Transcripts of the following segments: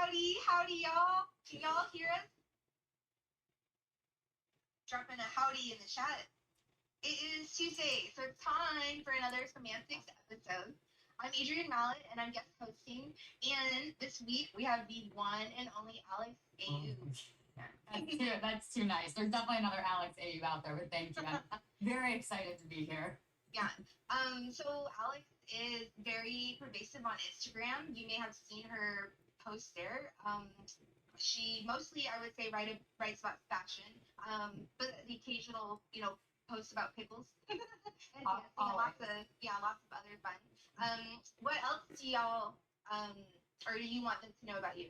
Howdy, y'all. Can y'all hear us? Dropping a howdy in the chat. It is Tuesday, so it's time for another Semantics episode. I'm Adrienne Mallet, and I'm guest hosting. And this week we have the one and only Alex Ayaub. That's too nice. There's definitely another Alex Ayaub out there, but thank you. I'm very excited to be here. Yeah. So Alex is very pervasive on Instagram. You may have seen her post there. She mostly, I would say, writes about fashion, but the occasional, post about pickles and dancing, and lots of other fun. What else do y'all, or do you want them to know about you?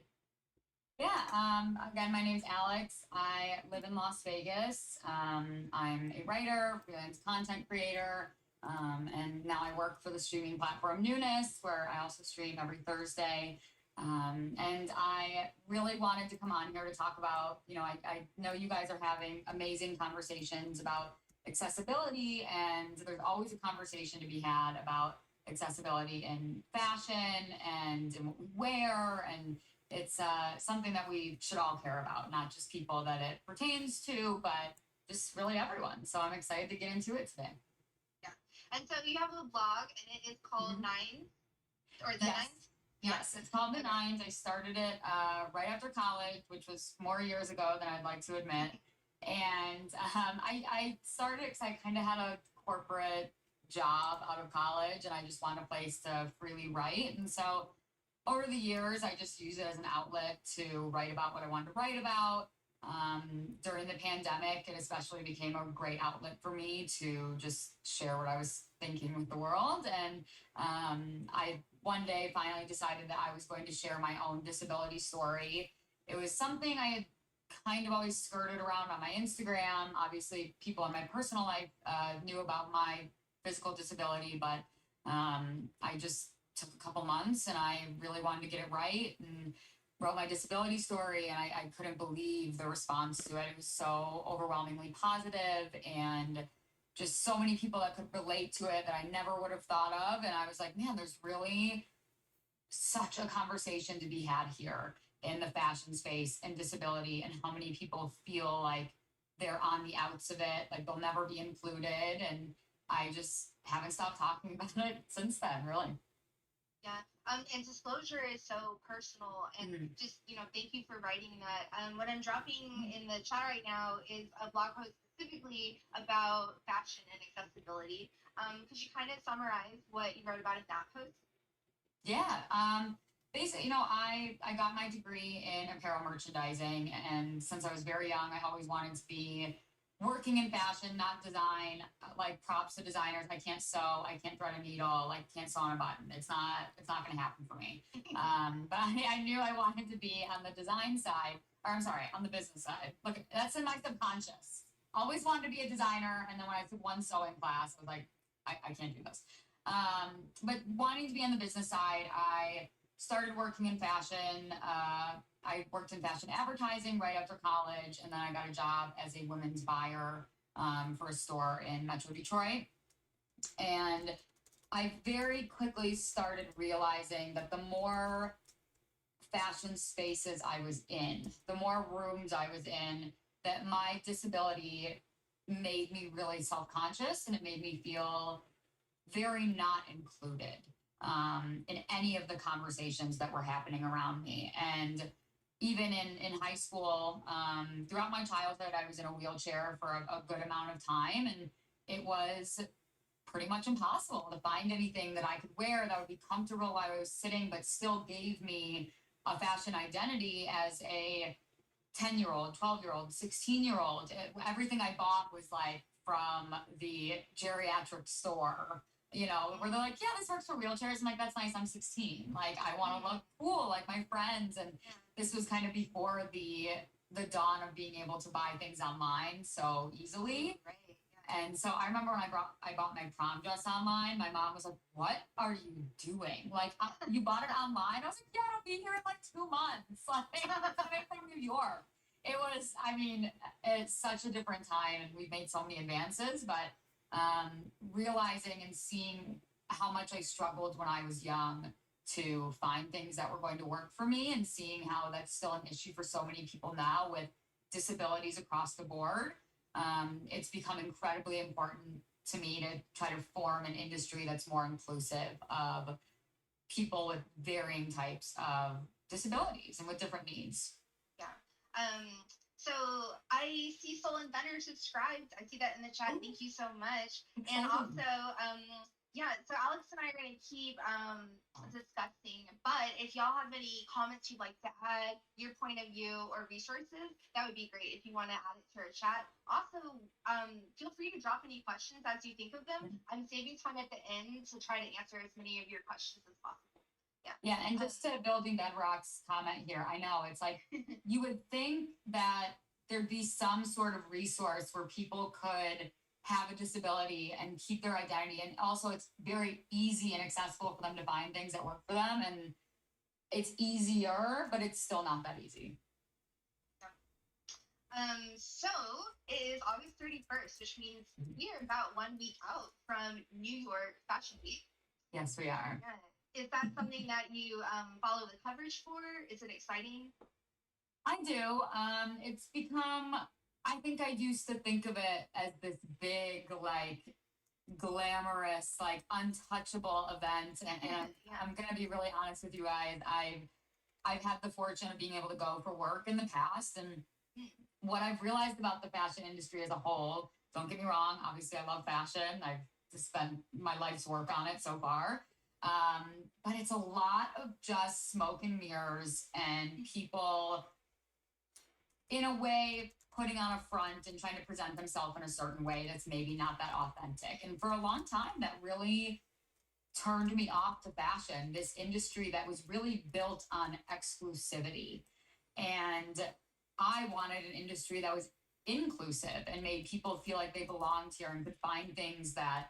Yeah, again, my name's Alex. I live in Las Vegas. I'm a writer, freelance content creator, and now I work for the streaming platform Newness, where I also stream every Thursday. And I really wanted to come on here to talk about, I know you guys are having amazing conversations about accessibility, and there's always a conversation to be had about accessibility in fashion and in what we wear, and it's something that we should all care about, not just people that it pertains to, but just really everyone. So I'm excited to get into it today. Yeah. And so you have a blog, and it is called Nines, or The Nines? Yes, it's called The Nines. I started it right after college, which was more years ago than I'd like to admit. And I started because I kind of had a corporate job out of college, and I just wanted a place to freely write. And so over the years, I just used it as an outlet to write about what I wanted to write about. During the pandemic, it especially became a great outlet for me to just share what I was thinking with the world. And I one day finally decided that I was going to share my own disability story. It was something I had kind of always skirted around on my Instagram. Obviously, people in my personal life knew about my physical disability, but I just took a couple months and I really wanted to get it right and wrote my disability story, and I couldn't believe the response to it. It was so overwhelmingly positive, and just so many people that could relate to it that I never would have thought of. And I was like, man, there's really such a conversation to be had here in the fashion space and disability, and how many people feel like they're on the outs of it, like they'll never be included. And I just haven't stopped talking about it since then, really. Yeah. And disclosure is so personal, and just, thank you for writing that. What I'm dropping in the chat right now is a blog post specifically about fashion and accessibility. Could you kind of summarize what you wrote about in that post? Yeah. Basically, I got my degree in apparel merchandising, and since I was very young, I always wanted to be working in fashion, not design. Like, props to designers. I can't sew. I can't thread a needle. Like, can't sew on a button. It's not going to happen for me. But I knew I wanted to be on the design side, or I'm sorry, on the business side. Look, that's in my subconscious. Always wanted to be a designer, and then when I took one sewing class, I was like, I can't do this. But wanting to be on the business side, I started working in fashion. I worked in fashion advertising right after college, and then I got a job as a women's buyer for a store in Metro Detroit. And I very quickly started realizing that the more fashion spaces I was in, the more rooms I was in, that my disability made me really self-conscious, and it made me feel very not included in any of the conversations that were happening around me. And even in high school, throughout my childhood, I was in a wheelchair for a good amount of time, and it was pretty much impossible to find anything that I could wear that would be comfortable while I was sitting, but still gave me a fashion identity as a 10-year-old, 12-year-old, 16-year-old. Everything I bought was like from the geriatric store, where they're like, yeah, this works for wheelchairs. I'm like, that's nice. I'm 16. Like, I want to look cool like my friends. And this was kind of before the dawn of being able to buy things online so easily. Right. And so I remember when I bought my prom dress online, my mom was like, what are you doing? Like, you bought it online? I was like, yeah, it'll be here in like 2 months. Like, coming from New York. It was, it's such a different time, and we've made so many advances, but realizing and seeing how much I struggled when I was young to find things that were going to work for me, and seeing how that's still an issue for so many people now with disabilities across the board. It's become incredibly important to me to try to form an industry that's more inclusive of people with varying types of disabilities and with different needs. Yeah. So I see Soul and Thunder subscribed. I see that in the chat. Thank you so much. And also, yeah, so Alex and I are going to keep discussing, but if y'all have any comments you'd like to add, your point of view or resources, that would be great if you want to add it to our chat. Also, feel free to drop any questions as you think of them. I'm saving time at the end to try to answer as many of your questions as possible. Yeah, and just to building Bedrock's comment here, I know it's like you would think that there'd be some sort of resource where people could have a disability and keep their identity, and also it's very easy and accessible for them to find things that work for them, and it's easier, but it's still not that easy. So it is August 31st, which means we are about 1 week out from New York Fashion Week. Yes, we are. Yeah. Is that something that you follow the coverage for? Is it exciting? I do. It's become, I think I used to think of it as this big, like, glamorous, like, untouchable event. And I'm going to be really honest with you guys. I've had the fortune of being able to go for work in the past. And what I've realized about the fashion industry as a whole, don't get me wrong, obviously I love fashion. I've spent my life's work on it so far. But it's a lot of just smoke and mirrors and people in a way putting on a front and trying to present themselves in a certain way that's maybe not that authentic. And for a long time, that really turned me off to fashion, this industry that was really built on exclusivity. And I wanted an industry that was inclusive and made people feel like they belonged here and could find things that,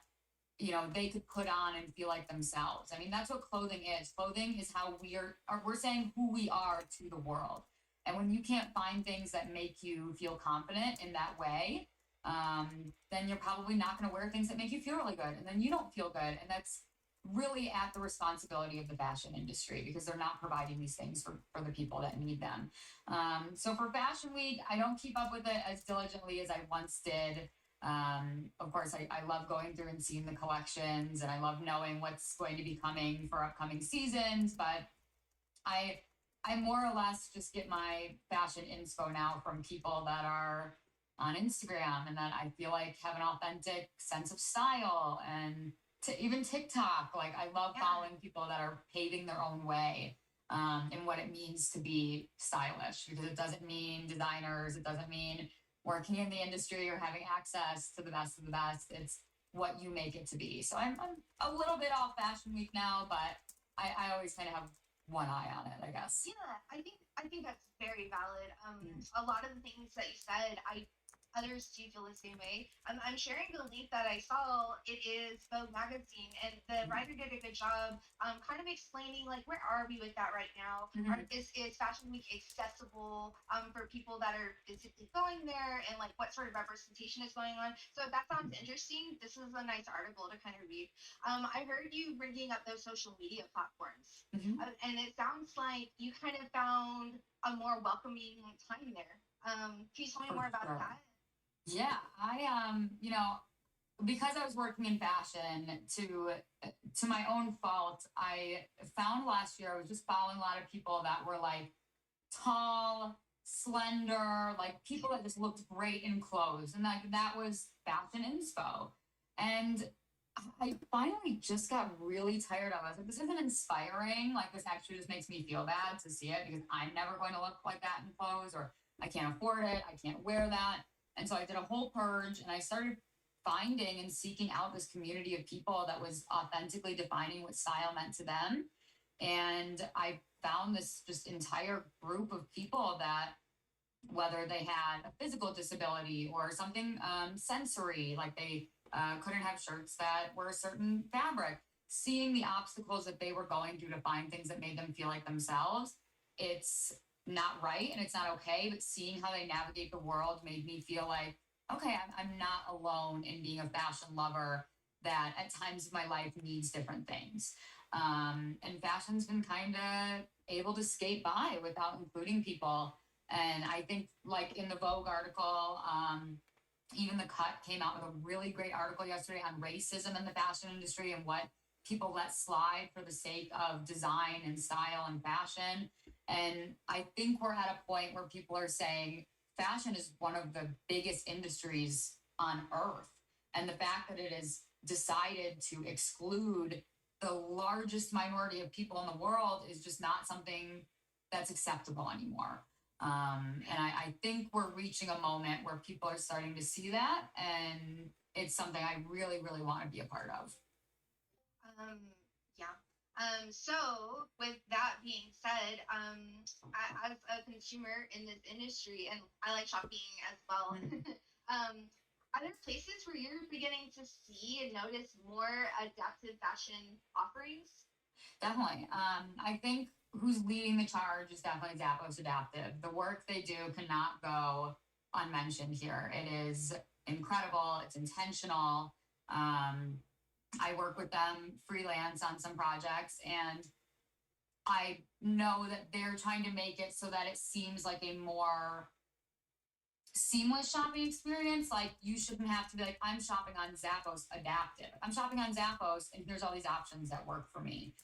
you know, they could put on and feel like themselves. I mean, that's what clothing is. Clothing is how we're saying who we are to the world. And when you can't find things that make you feel confident in that way, then you're probably not going to wear things that make you feel really good. And then you don't feel good. And that's really at the responsibility of the fashion industry, because they're not providing these things for the people that need them. So for Fashion Week, I don't keep up with it as diligently as I once did. Of course, I love going through and seeing the collections, and I love knowing what's going to be coming for upcoming seasons, but I more or less just get my fashion inspo now from people that are on Instagram and that I feel like have an authentic sense of style, and to even TikTok. Like, I love following people that are paving their own way in what it means to be stylish, because it doesn't mean designers, it doesn't mean working in the industry or having access to the best of the best. It's what you make it to be. So I'm a little bit off Fashion Week now, but I always kind of have one eye on it, I guess. Yeah, I think that's very valid. A lot of the things that you said, others do feel the same way. I'm sharing the link that I saw. It is Vogue magazine, and the writer did a good job kind of explaining, like, where are we with that right now? Is Fashion Week accessible for people that are physically going there, and like what sort of representation is going on? So if that sounds interesting, this is a nice article to kind of read. I heard you bringing up those social media platforms, and it sounds like you kind of found a more welcoming time there. Can you tell me more about that? Yeah, you know, because I was working in fashion, to my own fault, I found last year I was just following a lot of people that were like tall, slender, like people that just looked great in clothes, and like that was fashion inspo. And I finally just got really tired of it. I was like, this isn't inspiring. Like, this actually just makes me feel bad to see it, because I'm never going to look like that in clothes, or I can't afford it, I can't wear that. And so I did a whole purge, and I started finding and seeking out this community of people that was authentically defining what style meant to them. And I found this just entire group of people that, whether they had a physical disability or something sensory, like they couldn't have shirts that were a certain fabric, seeing the obstacles that they were going through to find things that made them feel like themselves, it's not right and it's not okay, but seeing how they navigate the world made me feel like, okay, I'm not alone in being a fashion lover that at times of my life needs different things. And fashion's been kind of able to skate by without including people. And I think, like in the Vogue article, even The Cut came out with a really great article yesterday on racism in the fashion industry and what people let slide for the sake of design and style and fashion. And I think we're at a point where people are saying fashion is one of the biggest industries on earth. And the fact that it is decided to exclude the largest minority of people in the world is just not something that's acceptable anymore. And I think we're reaching a moment where people are starting to see that, and it's something I really, really want to be a part of. Yeah. So with that being said, as a consumer in this industry, and I like shopping as well, are there places where you're beginning to see and notice more adaptive fashion offerings? Definitely. I think who's leading the charge is definitely Zappos Adaptive. The work they do cannot go unmentioned here. It is incredible. It's intentional. I work with them freelance on some projects, and I know that they're trying to make it so that it seems like a more seamless shopping experience. Like, you shouldn't have to be like, I'm shopping on Zappos Adaptive. I'm shopping on Zappos, and here's all these options that work for me.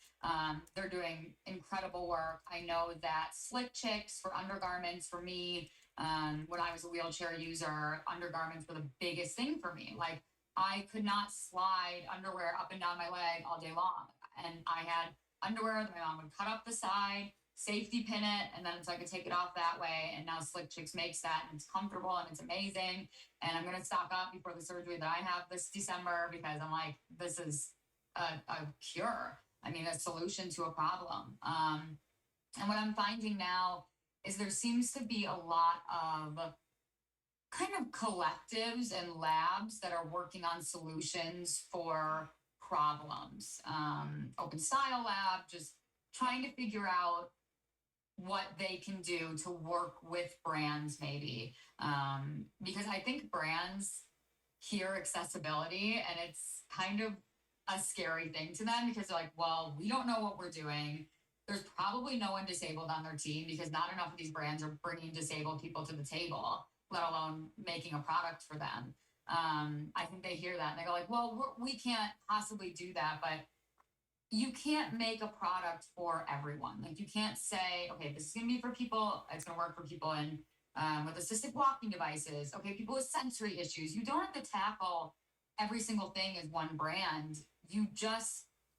They're doing incredible work. I know that Slick Chicks for undergarments for me, when I was a wheelchair user, undergarments were the biggest thing for me. Like, I could not slide underwear up and down my leg all day long. And I had underwear that my mom would cut up the side, safety pin it, and then so I could take it off that way. And now Slick Chicks makes that, and it's comfortable and it's amazing. And I'm gonna stock up before the surgery that I have this December, because I'm like, this is a cure. I mean, a solution to a problem. And what I'm finding now is there seems to be a lot of kind of collectives and labs that are working on solutions for problems. Open Style Lab, just trying to figure out what they can do to work with brands, maybe. Because I think brands hear accessibility and it's kind of a scary thing to them, because they're like, well, we don't know what we're doing. There's probably no one disabled on their team, because not enough of these brands are bringing disabled people to the table, let alone making a product for them. I think they hear that and they go like, well, we can't possibly do that, but you can't make a product for everyone. Like, you can't say, okay, this is going to be for people. It's going to work for people in with assistive walking devices. Okay, people with sensory issues. You don't have to tackle every single thing as one brand.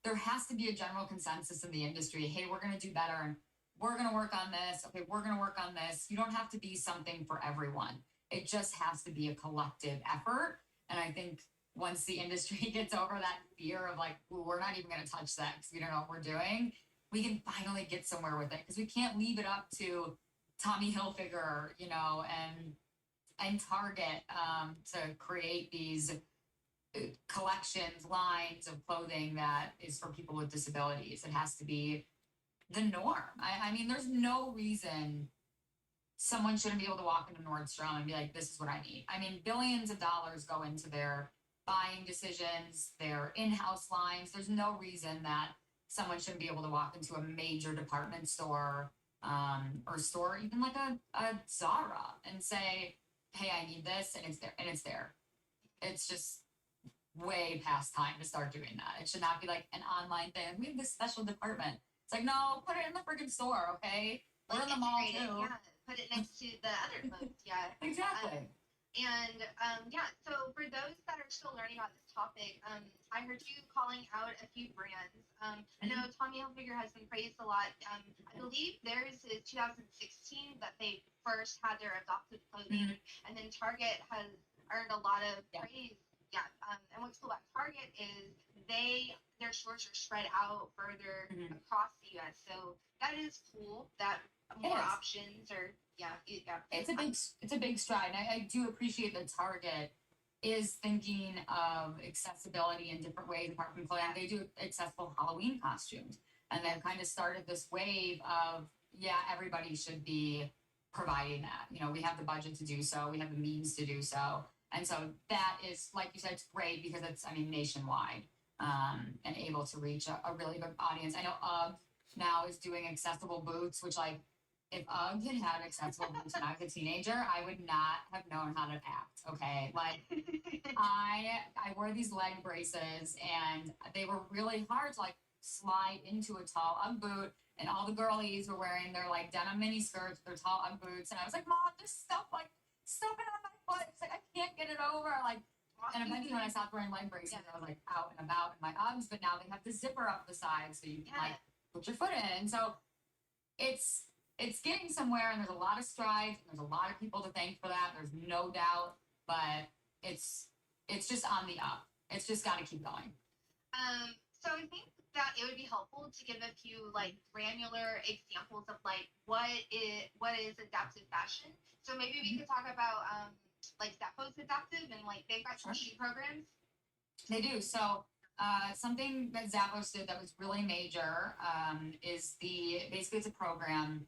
There has to be a general consensus in the industry. Hey, we're going to do better, and we're going to work on this. Okay, we're going to work on this. You don't have to be something for everyone. It just has to be a collective effort. And I think once the industry gets over that fear of like, we're not even going to touch that because we don't know what we're doing, we can finally get somewhere with it, because we can't leave it up to Tommy Hilfiger, and Target to create these collections, lines of clothing that is for people with disabilities. It has to be the norm. I mean, there's no reason someone shouldn't be able to walk into Nordstrom and be like, this is what I need. I mean, billions of dollars go into their buying decisions, their in-house lines. There's no reason that someone shouldn't be able to walk into a major department store or store, even like a Zara, and say, hey, I need this, and it's there. It's just way past time to start doing that. It should not be like an online thing. We have this special department. It's like, no, put it in the freaking store, okay? We're in the mall too. Yeah, put it next to the other clothes. Yeah, exactly. So for those that are still learning about this topic, I heard you calling out a few brands. I know Tommy Hilfiger has been praised a lot. I believe theirs is 2016 that they first had their adopted clothing, and then Target has earned a lot of praise. Yeah, and what's cool about Target is their stores are spread out further across the U.S. So that is cool that more options are. It's a big stride. And I do appreciate that Target is thinking of accessibility in different ways apart from clothing. They do accessible Halloween costumes, and they've kind of started this wave of everybody should be providing that. We have the budget to do so, we have the means to do so, and so that is, like you said, it's great because it's nationwide. and able to reach a really good audience. I know UGG now is doing accessible boots, which like if UGG had accessible boots when I was a teenager, I would not have known how to act. Okay, like I wore these leg braces, and they were really hard to like slide into a tall UGG boot. And all the girlies were wearing their like denim mini skirts, their tall UGG boots, and I was like, "Mom, there's stuff like stuffing on my foot." It's like I can't get it over. Like, and eventually when I stopped wearing leg braces, I was like out and about in my UGGs. But now they have the zipper up the side, so you can like put your foot in. And so it's getting somewhere, and there's a lot of strides, and there's a lot of people to thank for that. There's no doubt, but it's just on the up. It's just got to keep going. So I think that it would be helpful to give a few like granular examples of like what is adaptive fashion. So maybe we could talk about like Zappos Adaptive, and like they've got some shoe programs. They do. So something that Zappos did that was really major is basically it's a program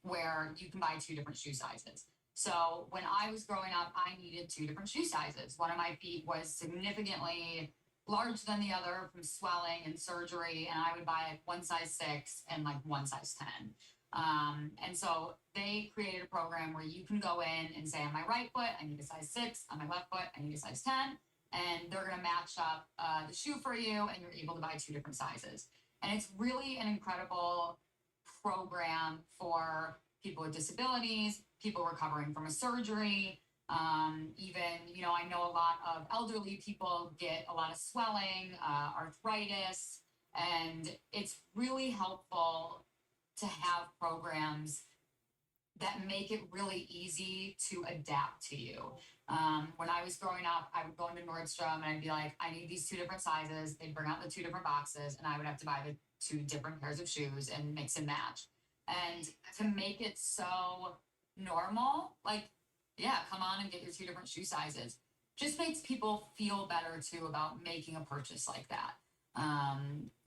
where you can buy 2 different shoe sizes. So when I was growing up, I needed 2 different shoe sizes. One of my feet was significantly larger than the other from swelling and surgery, and I would buy like one size 6 and like one size 10. And so they created a program where you can go in and say, on my right foot, I need a size 6. On my left foot, I need a size 10. And they're going to match up the shoe for you, and you're able to buy 2 different sizes. And it's really an incredible program for people with disabilities, people recovering from a surgery. Even, you know, I know a lot of elderly people get a lot of swelling, arthritis, and it's really helpful to have programs that make it really easy to adapt to you. When I was growing up, I would go into Nordstrom and I'd be like, I need these 2 different sizes. They'd bring out the 2 different boxes, and I would have to buy the 2 different pairs of shoes and mix and match. And to make it so normal, like, yeah, come on and get your 2 different shoe sizes. Just makes people feel better too about making a purchase like that.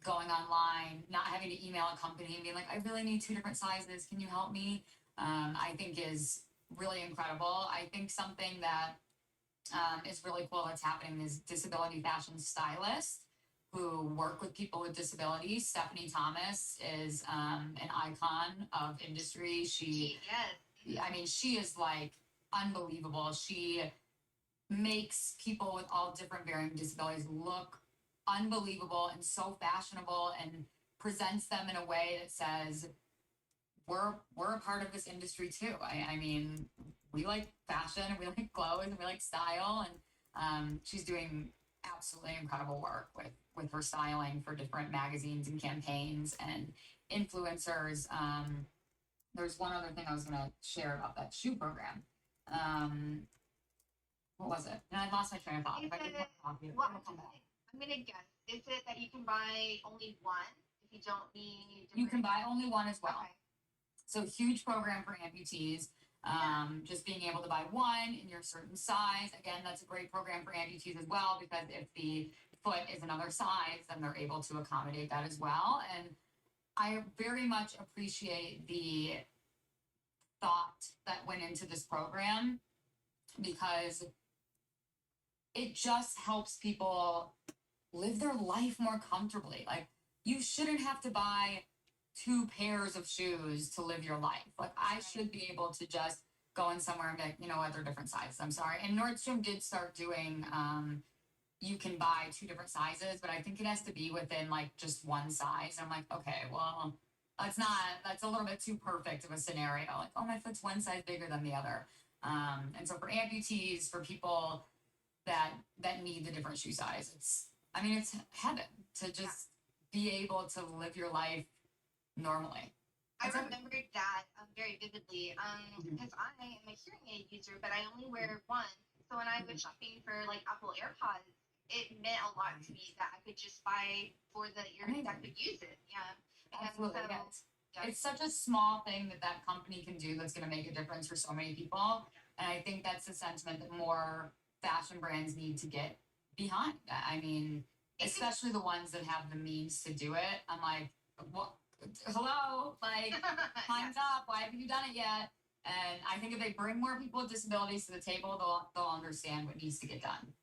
Going online, not having to email a company and being like, I really need 2 different sizes. Can you help me? I think is really incredible. I think something that is really cool that's happening is disability fashion stylists who work with people with disabilities. Stephanie Thomas is an icon of industry. I mean, she is like unbelievable. She makes people with all different varying disabilities look unbelievable and so fashionable, and presents them in a way that says, we're a part of this industry too. I mean, we like fashion, and we like clothes, and we like style, and she's doing absolutely incredible work with her styling for different magazines and campaigns and influencers. There's one other thing I was gonna share about that shoe program. What was it? And I lost my train of thought. If I could come back. I'm gonna guess. Is it that you can buy only one if you don't need? You can buy only one as well. Okay. So huge program for amputees. Just being able to buy one in your certain size. Again, that's a great program for amputees as well, because if the foot is another size, then they're able to accommodate that as well. And I very much appreciate the thought that went into this program, because it just helps people live their life more comfortably. Like, you shouldn't have to buy 2 pairs of shoes to live your life. Like, I should be able to just go in somewhere and be like, you know what, they're different sizes. I'm sorry. And Nordstrom did start doing, you can buy 2 different sizes, but I think it has to be within like just one size. I'm like, okay, well, that's a little bit too perfect of a scenario. Like, oh, my foot's one size bigger than the other. And so for amputees, for people that need the different shoe size, it's heaven to just be able to live your life normally. I remembered that very vividly because I am a hearing aid user, but I only wear one. So when I was shopping for like Apple AirPods, it meant a lot to me that I could just buy for the earrings that could use it. Yeah, absolutely. It's such a small thing that company can do that's going to make a difference for so many people. And I think that's the sentiment that more fashion brands need to get behind. I mean, especially the ones that have the means to do it. I'm like, what? Hello, like, time's up. Why haven't you done it yet? And I think if they bring more people with disabilities to the table, they'll understand what needs to get done.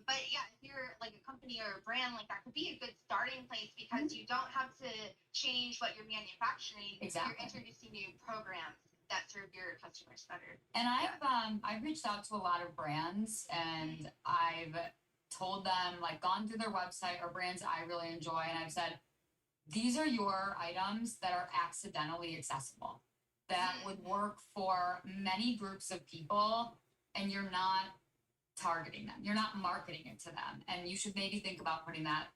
But yeah, if you're like a company or a brand, like that could be a good starting place Mhm. because you don't have to change what you're manufacturing. Exactly. You're introducing new programs that serve your customers better. And I've reached out to a lot of brands and I've told them, like, gone through their website or brands I really enjoy, and I've said, these are your items that are accidentally accessible, that would work for many groups of people, and you're not targeting them. You're not marketing it to them. And you should maybe think about putting that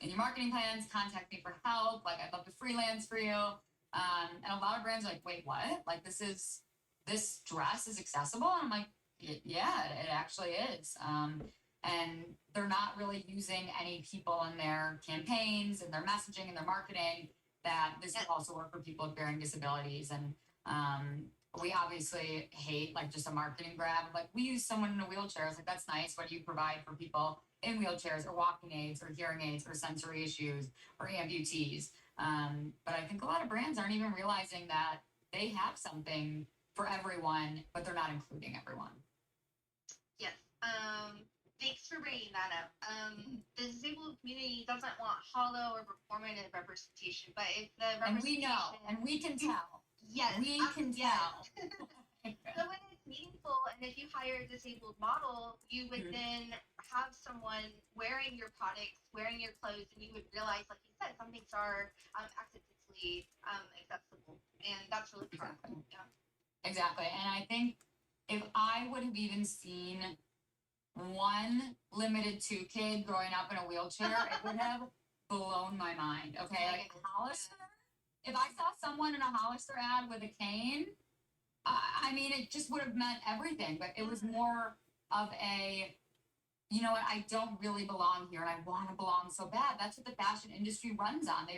in your marketing plans. Contact me for help. Like, I'd love to freelance for you. And a lot of brands are like, wait, what? Like, this dress is accessible? And I'm like, yeah, it actually is. And they're not really using any people in their campaigns and their messaging and their marketing that this would also work for people with varying disabilities. And we obviously hate like just a marketing grab. Like, we use someone in a wheelchair. It's like, that's nice. What do you provide for people in wheelchairs or walking aids or hearing aids or sensory issues or amputees? But I think a lot of brands aren't even realizing that they have something for everyone, but they're not including everyone. Yes. Thanks for bringing that up. The disabled community doesn't want hollow or performative representation, but if the And we representation, know, and we can tell. yes, We can yes. tell. So when it's meaningful, and if you hire a disabled model, you would then have someone wearing your products, wearing your clothes, and you would realize, like you said, some things are accidentally accessible, and that's really powerful. Exactly. Yeah. Exactly. And I think if I would have even seen one limited 2 kid growing up in a wheelchair, it would have blown my mind. Okay. Like Hollister. If I saw someone in a Hollister ad with a cane, I mean, it just would have meant everything, but it was more of a, you know what, I don't really belong here and I want to belong so bad. That's what the fashion industry runs on.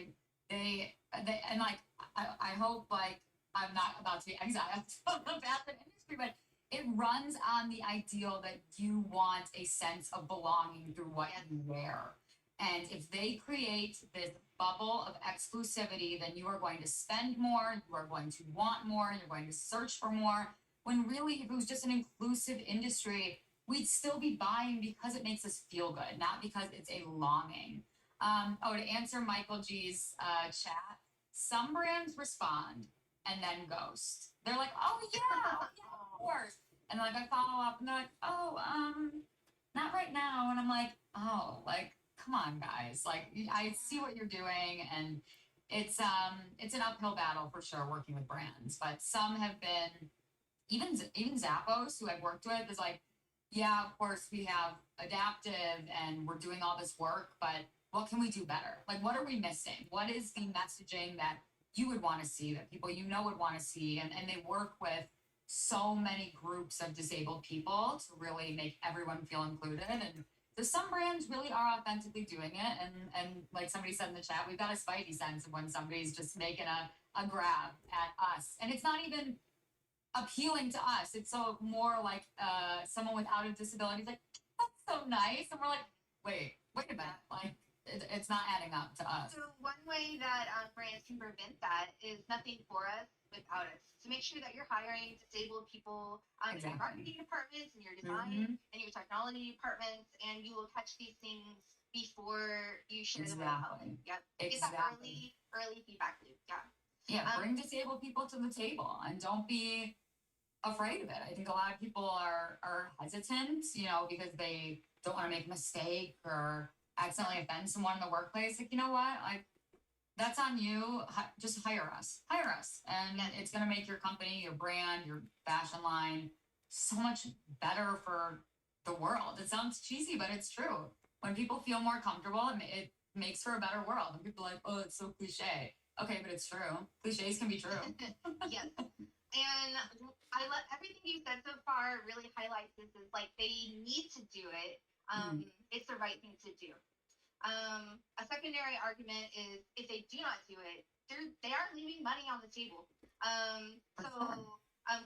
They and like, I hope like I'm not about to be exiled from the fashion industry, but it runs on the ideal that you want a sense of belonging through what you wear. And if they create this bubble of exclusivity, then you are going to spend more, you are going to want more, you're going to search for more. When really, if it was just an inclusive industry, we'd still be buying because it makes us feel good, not because it's a longing. To answer Michael G's chat, some brands respond and then ghost. They're like, oh yeah, of course. And like, I follow up and they're like, oh, not right now. And I'm like, oh, like, come on, guys. Like, I see what you're doing, and it's an uphill battle for sure working with brands. But some have been, even Zappos, who I've worked with, is like, yeah, of course we have adaptive and we're doing all this work, but what can we do better? Like, what are we missing? What is the messaging that you would want to see, that people you know would want to see? And they work with so many groups of disabled people to really make everyone feel included. And some brands really are authentically doing it. And like somebody said in the chat, we've got a spidey sense of when somebody's just making a grab at us. And it's not even appealing to us. It's so more like someone without a disability is like, that's so nice. And we're like, wait a minute. Like, it's not adding up to us. So one way that brands can prevent that is nothing for us without us. So make sure that you're hiring disabled people in your marketing departments, in your design, and your technology departments, and you will catch these things before you share them with the public. Yep. Get that early feedback loop. Yeah. Yeah, bring disabled people to the table and don't be afraid of it. I think a lot of people are hesitant, because they don't want to make a mistake or accidentally offend someone in the workplace. Like, you know what? That's on you. Just hire us. And it's going to make your company, your brand, your fashion line so much better for the world. It sounds cheesy, but it's true. When people feel more comfortable, it makes for a better world. And people are like, oh, it's so cliche. Okay, but it's true. Cliches can be true. Yes. And I love everything you said so far. Really highlights this is like they need to do it. It's the right thing to do. A secondary argument is if they do not do it, they are leaving money on the table.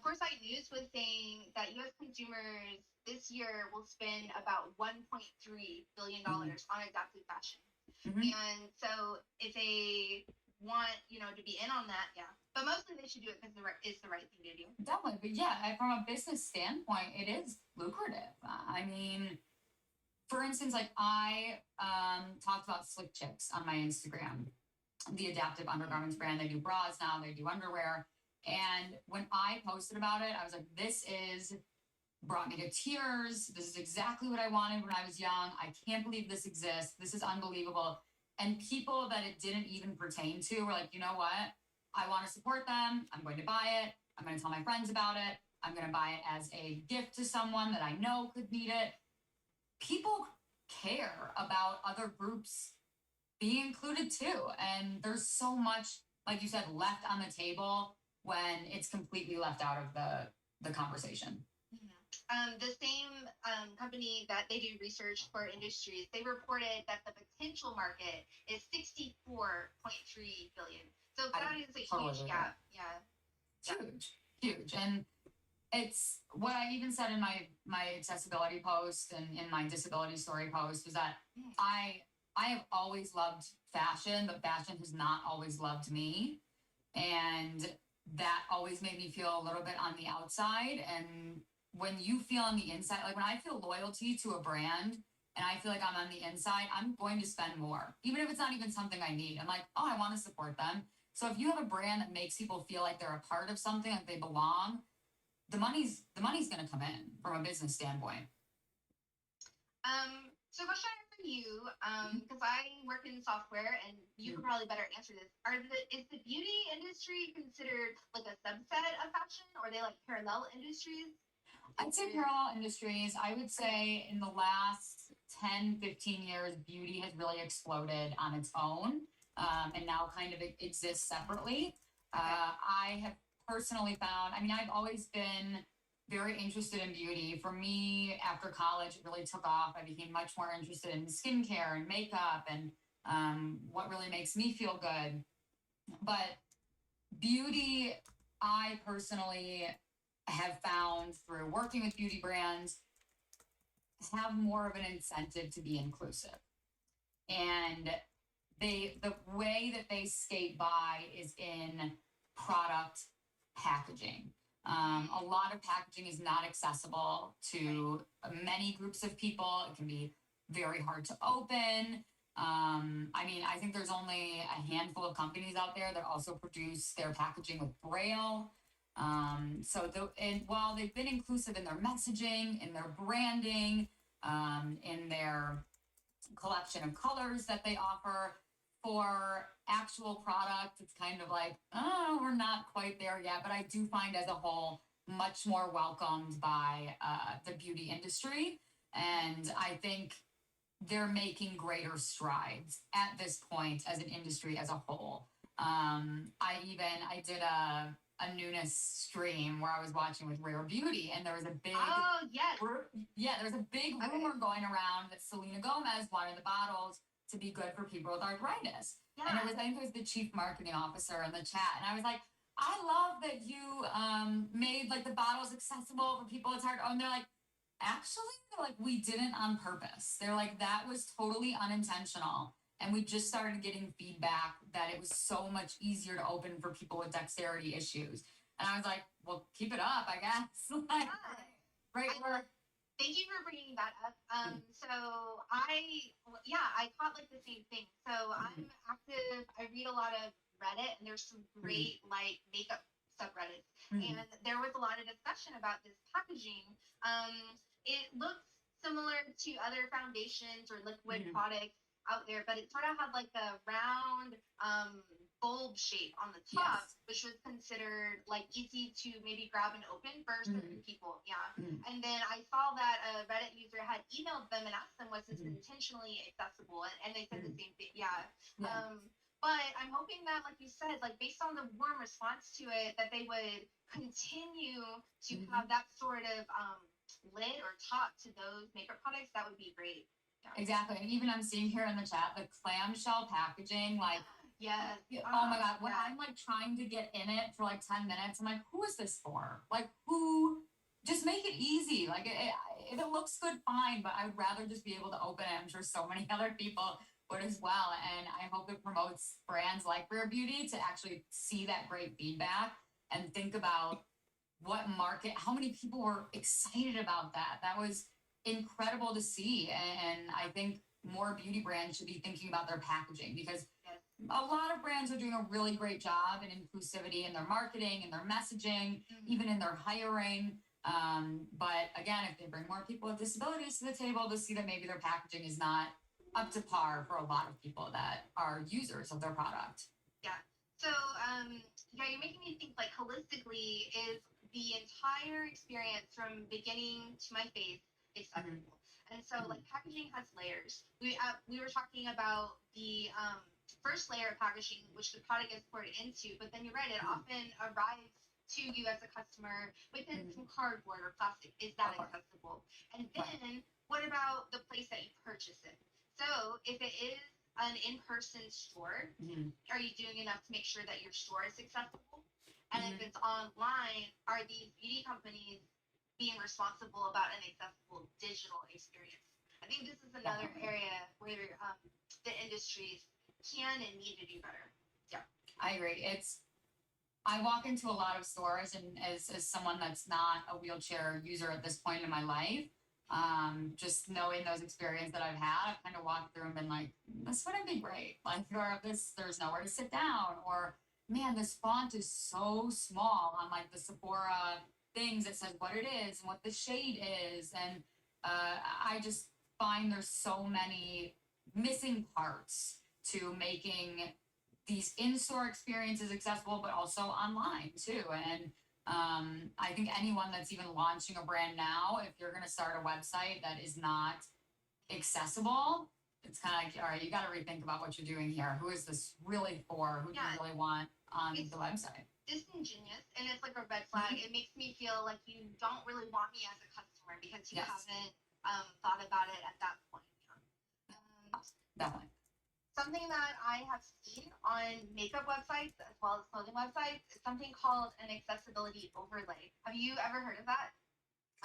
Foresight News was saying that U.S. consumers this year will spend about $1.3 billion on adaptive fashion. And so if they want, to be in on that, yeah. But mostly they should do it because it's the right thing to do. Definitely. But yeah, from a business standpoint, it is lucrative. I mean, for instance, like I talked about Slick Chicks on my Instagram, the adaptive undergarments brand. They do bras now, they do underwear. And when I posted about it, I was like, this is brought me to tears. This is exactly what I wanted when I was young. I can't believe this exists. This is unbelievable. And people that it didn't even pertain to were like, you know what? I want to support them. I'm going to buy it. I'm going to tell my friends about it. I'm going to buy it as a gift to someone that I know could need it. People care about other groups being included too. And there's so much, like you said, left on the table when it's completely left out of the conversation. The same company that they do research for industries, they reported that the potential market is 64.3 billion. So that is a huge gap. Yeah. Huge. And it's what I even said in my accessibility post and in my disability story post was that I have always loved fashion, but fashion has not always loved me. And that always made me feel a little bit on the outside. And when you feel on the inside, like when I feel loyalty to a brand and I feel like I'm on the inside, I'm going to spend more, even if it's not even something I need. I'm like, oh, I want to support them. So if you have a brand that makes people feel like they're a part of something, like they belong, the money's going to come in from a business standpoint. So question for you, because I work in software and you could probably better answer this. Is the beauty industry considered like a subset of fashion, or are they like parallel industries? I'd say parallel industries. I would say in the last 10, 15 years, beauty has really exploded on its own, and now kind of exists separately. I have personally found, I mean, I've always been very interested in beauty. For me, after college, it really took off. I became much more interested in skincare and makeup and what really makes me feel good. But beauty, I personally have found through working with beauty brands, have more of an incentive to be inclusive. And the way that they skate by is in product packaging. A lot of packaging is not accessible to many groups of people. It can be very hard to open. I mean, I think there's only a handful of companies out there that also produce their packaging with Braille. And while they've been inclusive in their messaging, in their branding, in their collection of colors that they offer, for actual product, it's kind of like, oh, we're not quite there yet. But I do find as a whole much more welcomed by the beauty industry. And I think they're making greater strides at this point as an industry as a whole. I did a newness stream where I was watching with Rare Beauty, and there was a big there's a big rumor going around that Selena Gomez wanted the bottles to be good for people with arthritis. And I think it was the chief marketing officer in the chat, and I was like, I love that you made like the bottles accessible for people with hard. And they're like, actually, we didn't on purpose. They're like, that was totally unintentional. And we just started getting feedback that it was so much easier to open for people with dexterity issues. And I was like, well, keep it up, I guess. Thank you for bringing that up. So I caught like the same thing. So I'm active. I read a lot of Reddit, and there's some great like makeup subreddits. And there was a lot of discussion about this packaging. It looks similar to other foundations or liquid products out there, but it sort of had like a round bulb shape on the top, which was considered like easy to maybe grab and open for certain people. And then I saw that a Reddit user had emailed them and asked them, was this intentionally accessible? And they said the same thing. But I'm hoping that, like you said, like based on the warm response to it, that they would continue to have that sort of lid or top to those makeup products. That would be great. Exactly. And even I'm seeing here in the chat, the clamshell packaging, like, oh my God, when I'm like trying to get in it for like 10 minutes, I'm like, who is this for? Like, who? Just make it easy. Like, if it looks good, fine, but I'd rather just be able to open it. I'm sure so many other people would as well. And I hope it promotes brands like Rare Beauty to actually see that great feedback and think about what market, how many people were excited about that. That was incredible to see. And I think more beauty brands should be thinking about their packaging, because Yes. a lot of brands are doing a really great job in inclusivity in their marketing and their messaging, even in their hiring. But again, if they bring more people with disabilities to the table, to see that maybe their packaging is not up to par for a lot of people that are users of their product. Yeah. So, yeah, you're making me think like holistically, is the entire experience from beginning to my face accessible? And so, like, packaging has layers. We were talking about the first layer of packaging, which the product is poured into, but then you're right, it often arrives to you as a customer within some cardboard or plastic. Is that accessible? And then what about the place that you purchase it? So if it is an in-person store, are you doing enough to make sure that your store is accessible? And if it's online, are these beauty companies being responsible about an accessible digital experience? I think this is another area where the industries can and need to do better. Yeah, I agree. I walk into a lot of stores, and as someone that's not a wheelchair user at this point in my life, just knowing those experiences that I've had, I've kind of walked through and been like, this wouldn't be great. Like, there's nowhere to sit down, or man, this font is so small on like the Sephora things. It says what it is and what the shade is, and I just find there's so many missing parts to making these in-store experiences accessible, but also online too. And I think anyone that's even launching a brand now, if you're going to start a website that is not accessible, it's kind of like, all right, you got to rethink about what you're doing here. Who is this really for? Who do you really want on the website? Disingenuous, and it's like a red flag. It makes me feel like you don't really want me as a customer because you haven't thought about it at that point. Definitely. Something that I have seen on makeup websites as well as clothing websites is something called an accessibility overlay. Have you ever heard of that?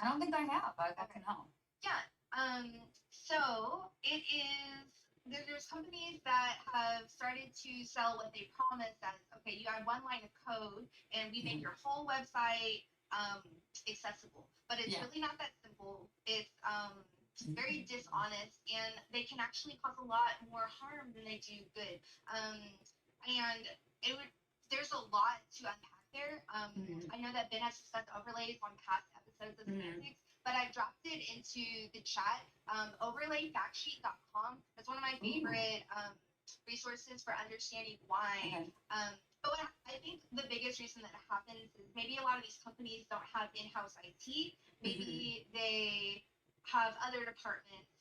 I don't think I have. I'd love to know. Yeah. So it is. There's companies that have started to sell what they promise as, okay, you have one line of code and we make your whole website accessible. But it's really not that simple. It's very dishonest, and they can actually cause a lot more harm than they do good. And there's a lot to unpack there. I know that Ben has discussed overlays on past episodes of Antics, but I dropped it into the chat. Overlayfactsheet.com. That's one of my favorite resources for understanding why. But what I think the biggest reason that it happens is maybe a lot of these companies don't have in-house IT. Maybe they have other departments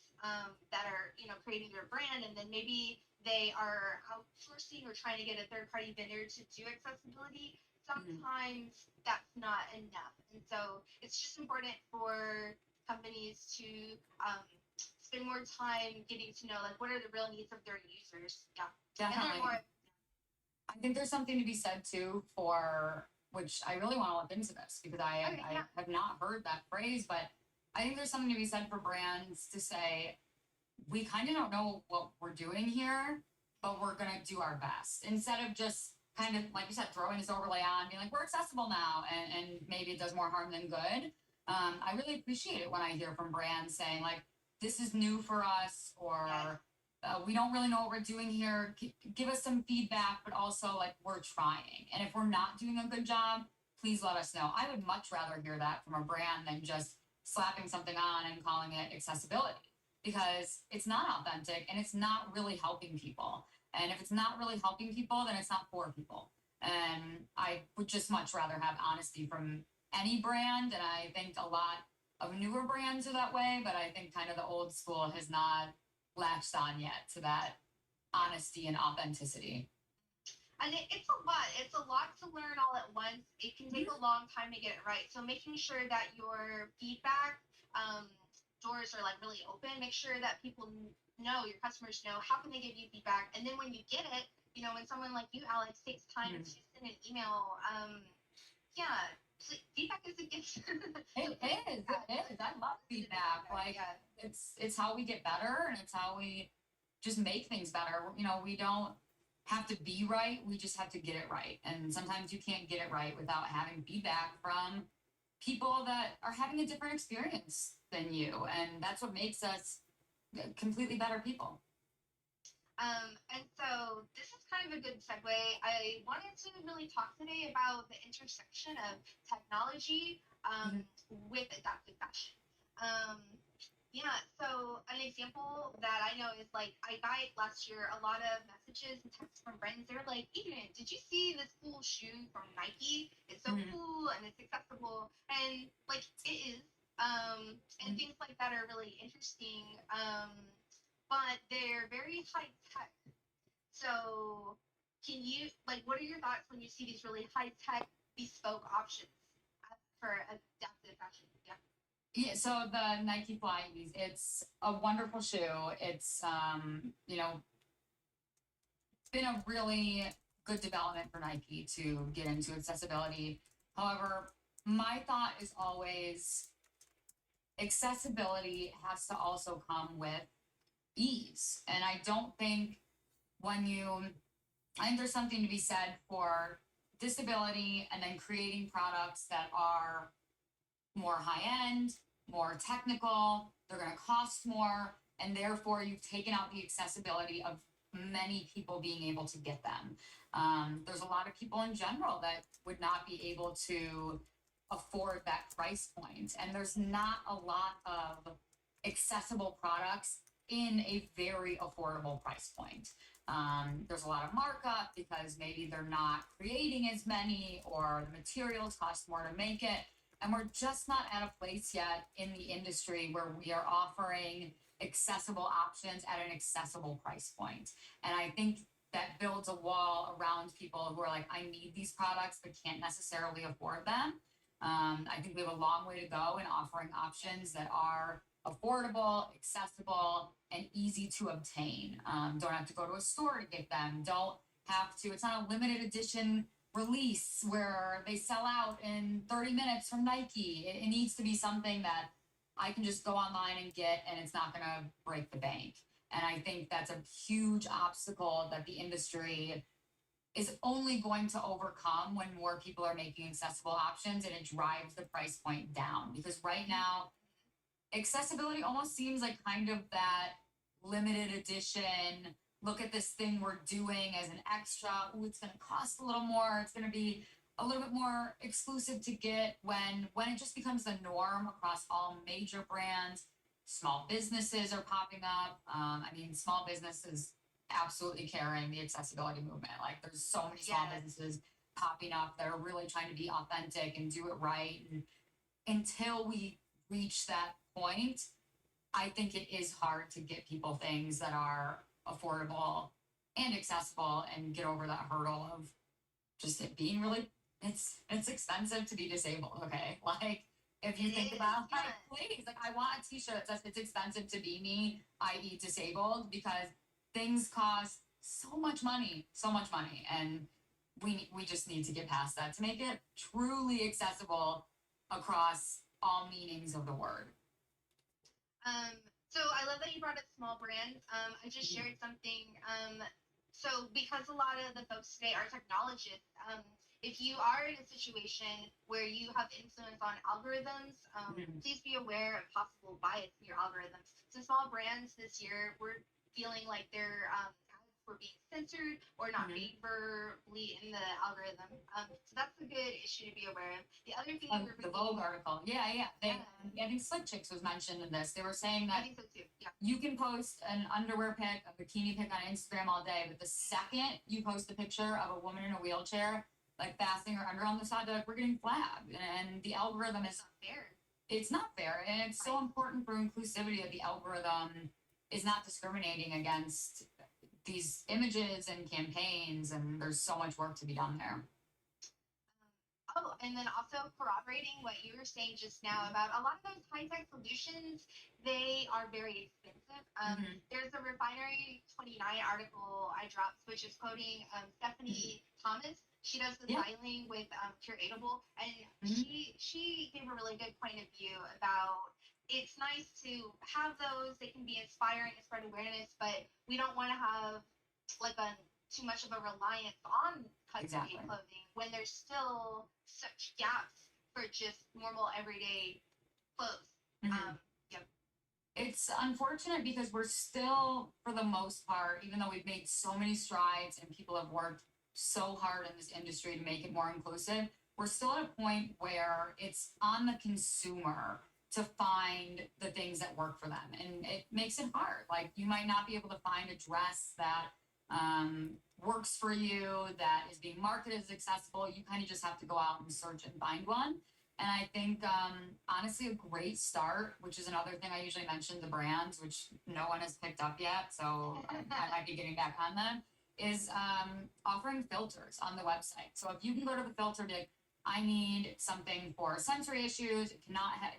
that are, creating their brand, and then maybe they are outsourcing or trying to get a third-party vendor to do accessibility. Sometimes that's not enough, and so it's just important for companies to spend more time getting to know, like, what are the real needs of their users. Yeah, definitely. I think there's something to be said too for, which I really want to look into this, because I have not heard that phrase, but I think there's something to be said for brands to say, we kind of don't know what we're doing here, but we're going to do our best. Instead of just kind of, like you said, throwing this overlay on, being like, we're accessible now, and maybe it does more harm than good. I really appreciate it when I hear from brands saying, like, this is new for us, or we don't really know what we're doing here. Give us some feedback, but also, like, we're trying. And if we're not doing a good job, please let us know. I would much rather hear that from a brand than just slapping something on and calling it accessibility, because it's not authentic and it's not really helping people. And if it's not really helping people, then it's not for people. And I would just much rather have honesty from any brand. And I think a lot of newer brands are that way, but I think kind of the old school has not latched on yet to that honesty and authenticity. And it's a lot. It's a lot to learn all at once. It can take a long time to get it right. So making sure that your feedback doors are like really open. Make sure that people know, your customers know, how can they give you feedback. And then when you get it, when someone like you, Alex, takes time to send an email, feedback is a gift. It is. I love feedback. Like, it's how we get better, and it's how we just make things better. We don't have to be right. We just have to get it right. And sometimes you can't get it right without having feedback from people that are having a different experience than you. And that's what makes us completely better people. And so this is kind of a good segue. I wanted to really talk today about the intersection of technology with adaptive fashion. Um, yeah, so an example that I know is like I got last year a lot of messages and texts from friends. They're like, Eden, did you see this cool shoe from Nike? It's so cool and it's accessible. And like it is. And things like that are really interesting. But they're very high tech. So, can you like what are your thoughts when you see these really high tech bespoke options for adaptive fashion? Yeah. Yeah, so the Nike Flyees, it's a wonderful shoe. It's you know, been a really good development for Nike to get into accessibility. However, my thought is always accessibility has to also come with ease. And I don't think when you, I think there's something to be said for disability and then creating products that are more high end, more technical, they're going to cost more, and therefore you've taken out the accessibility of many people being able to get them. There's a lot of people in general that would not be able to afford that price point, and there's not a lot of accessible products in a very affordable price point. There's a lot of markup because maybe they're not creating as many or the materials cost more to make it. And we're just not at a place yet in the industry where we are offering accessible options at an accessible price point. And I think that builds a wall around people who are like, I need these products but can't necessarily afford them. I think we have a long way to go in offering options that are affordable, accessible, and easy to obtain. Don't have to go to a store to get them. Don't have to, it's not a limited edition release where they sell out in 30 minutes from Nike. It needs to be something that I can just go online and get, and it's not going to break the bank. And I think that's a huge obstacle that the industry is only going to overcome when more people are making accessible options, and it drives the price point down. Because right now, accessibility almost seems like kind of that limited edition, look at this thing we're doing as an extra. Ooh, it's going to cost a little more. It's going to be a little bit more exclusive to get when it just becomes the norm across all major brands. Small businesses are popping up. I mean, small businesses absolutely carrying the accessibility movement. Like there's so many small businesses popping up that are really trying to be authentic and do it right. And until we reach that point, I think it is hard to get people things that are affordable and accessible and get over that hurdle of just it being really it's expensive to be disabled. Okay, like if you think about like please, like I want a t-shirt that says it's expensive to be me, i.e. disabled, because things cost so much money, and we just need to get past that to make it truly accessible across all meanings of the word. So I love that you brought up small brands. I just shared something. So because a lot of the folks today are technologists, if you are in a situation where you have influence on algorithms, please be aware of possible bias in your algorithms. So small brands this year were feeling like their ads were being censored or not favorably in the algorithm. So that's a good issue to be aware of. The other thing the Vogue article, I think Slick Chicks was mentioned in this. They were saying that I think so too. Yeah. You can post an underwear pic, a bikini pic on Instagram all day, but the second you post a picture of a woman in a wheelchair, like fastening her underarm on the side, they're like, we're getting flagged, and the algorithm is not fair. It's not fair, and it's so important for inclusivity that the algorithm is not discriminating against these images and campaigns, and there's so much work to be done there. Oh, and then also corroborating what you were saying just now about a lot of those high-tech solutions, they are very expensive. There's a Refinery 29 article I dropped, which is quoting Stephanie Thomas. She does the styling with Curatable, and she gave a really good point of view about it's nice to have those. They can be inspiring and spread awareness, but we don't want to have like too much of a reliance on custom-made clothing when there's still such gaps for just normal everyday clothes. Mhm. Yeah. It's unfortunate because we're still, for the most part, even though we've made so many strides and people have worked so hard in this industry to make it more inclusive, we're still at a point where it's on the consumer to find the things that work for them. And it makes it hard. Like, you might not be able to find a dress that works for you, that is being marketed as accessible. You kind of just have to go out and search and find one. And I think, honestly, a great start, which is another thing I usually mention to brands, which no one has picked up yet, so I might be getting back on them, is offering filters on the website. So if you can go to the filter and be like, I need something for sensory issues, it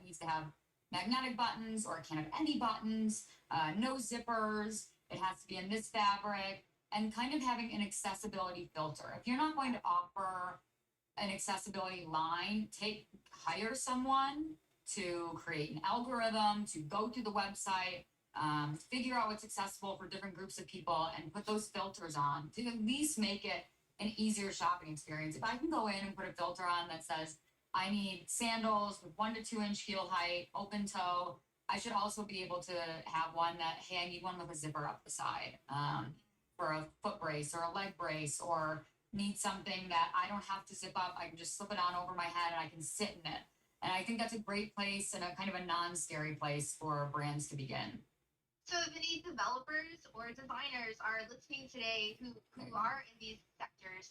needs to have magnetic buttons, or it can't have any buttons, no zippers, it has to be in this fabric, and kind of having an accessibility filter. If you're not going to offer an accessibility line, hire someone to create an algorithm, to go through the website, figure out what's accessible for different groups of people, and put those filters on to at least make it an easier shopping experience. If I can go in and put a filter on that says, I need sandals with 1 to 2 inch heel height, open toe, I should also be able to have one that, hey, I need one with a zipper up the side, for a foot brace or a leg brace, or need something that I don't have to zip up. I can just slip it on over my head and I can sit in it. And I think that's a great place and a kind of a non-scary place for brands to begin. So if any developers or designers are listening today who are in these sectors,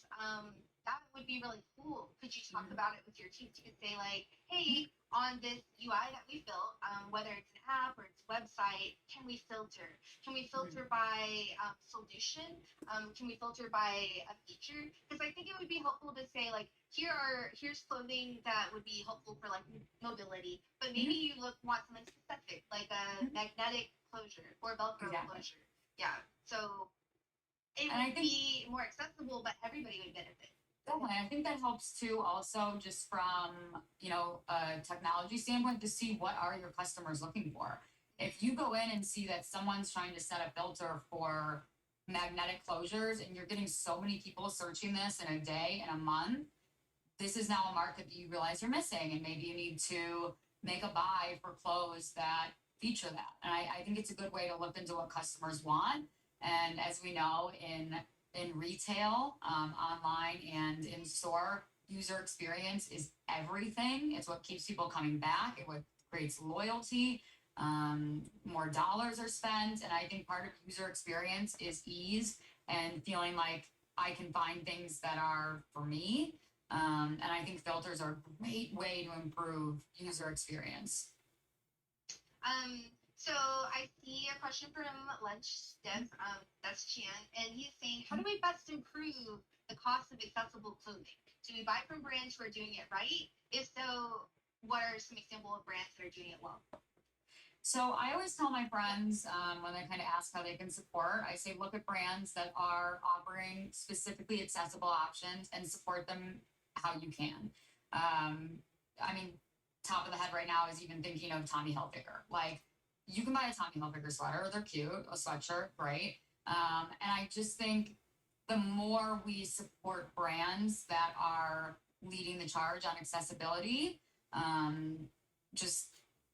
that would be really cool. Could you talk about it with your teams? You could say like, hey, on this UI that we built, whether it's an app or it's a website, can we filter? Can we filter by solution? Can we filter by a feature? Because I think it would be helpful to say like, here's clothing that would be helpful for like mobility, but maybe you want something specific like a magnetic closure or Velcro closure. Yeah. So it would be more accessible, but everybody would benefit. Definitely. I think that helps too, also just from, a technology standpoint, to see what are your customers looking for. If you go in and see that someone's trying to set a filter for magnetic closures and you're getting so many people searching this in a day, in a month, this is now a market that you realize you're missing, and maybe you need to make a buy for clothes that feature that. And I think it's a good way to look into what customers want. And as we know, in retail, online and in store, user experience is everything. It's what keeps people coming back. It what creates loyalty. More dollars are spent, and I think part of user experience is ease and feeling like I can find things that are for me. And I think filters are a great way to improve user experience. So I see a question from Lunch Steph, that's Chan, and he's saying, how do we best improve the cost of accessible clothing? Do we buy from brands who are doing it right? If so, what are some examples of brands that are doing it well? So I always tell my friends, when they kind of ask how they can support, I say, look at brands that are offering specifically accessible options and support them how you can. I mean, top of the head right now is even thinking of Tommy Hilfiger. Like, you can buy a Tommy Hilfiger sweater, they're cute, a sweatshirt, great. And I just think the more we support brands that are leading the charge on accessibility, just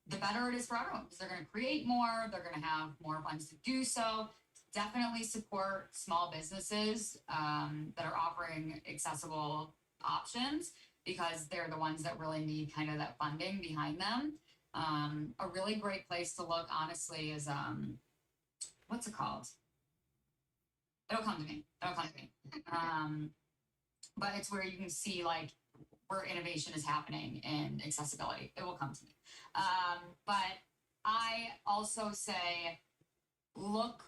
the better it is for everyone, because they're going to create more, they're going to have more funds to do so. Definitely support small businesses that are offering accessible options, because they're the ones that really need kind of that funding behind them. A really great place to look, honestly, is what's it called? It'll come to me. But it's where you can see like where innovation is happening in accessibility. It will come to me. But I also say, look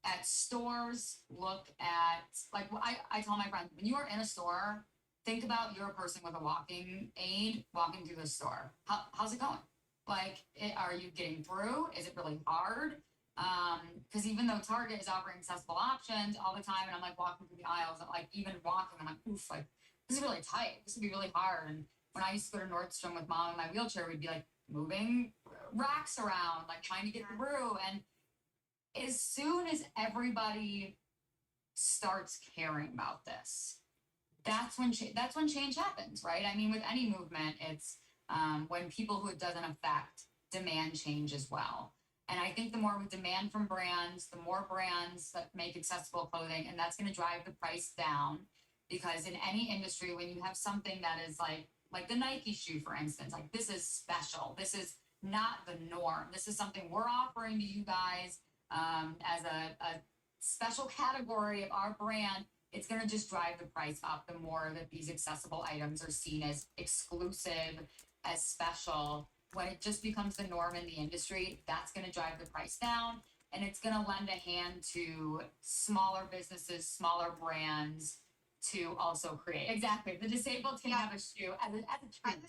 at stores, look at, like, I tell my friends, when you are in a store, think about you're a person with a walking aid walking through the store. How's it going? Like, are you getting through? Is it really hard? Because even though Target is offering accessible options all the time, and I'm like walking through the aisles, and like even walking, I'm like, oof, like this is really tight. This would be really hard. And when I used to go to Nordstrom with mom in my wheelchair, we'd be like moving racks around, like trying to get through. And as soon as everybody starts caring about this, that's when change happens, right? I mean, with any movement, it's when people who it doesn't affect demand change as well. And I think the more with demand from brands, the more brands that make accessible clothing, and that's going to drive the price down. Because in any industry, when you have something that is like the Nike shoe, for instance, like this is special. This is not the norm. This is something we're offering to you guys as a special category of our brand. It's going to just drive the price up the more that these accessible items are seen as exclusive, as special. When it just becomes the norm in the industry, that's going to drive the price down, and it's going to lend a hand to smaller businesses, smaller brands to also create. Exactly. The disabled can have a shoe as a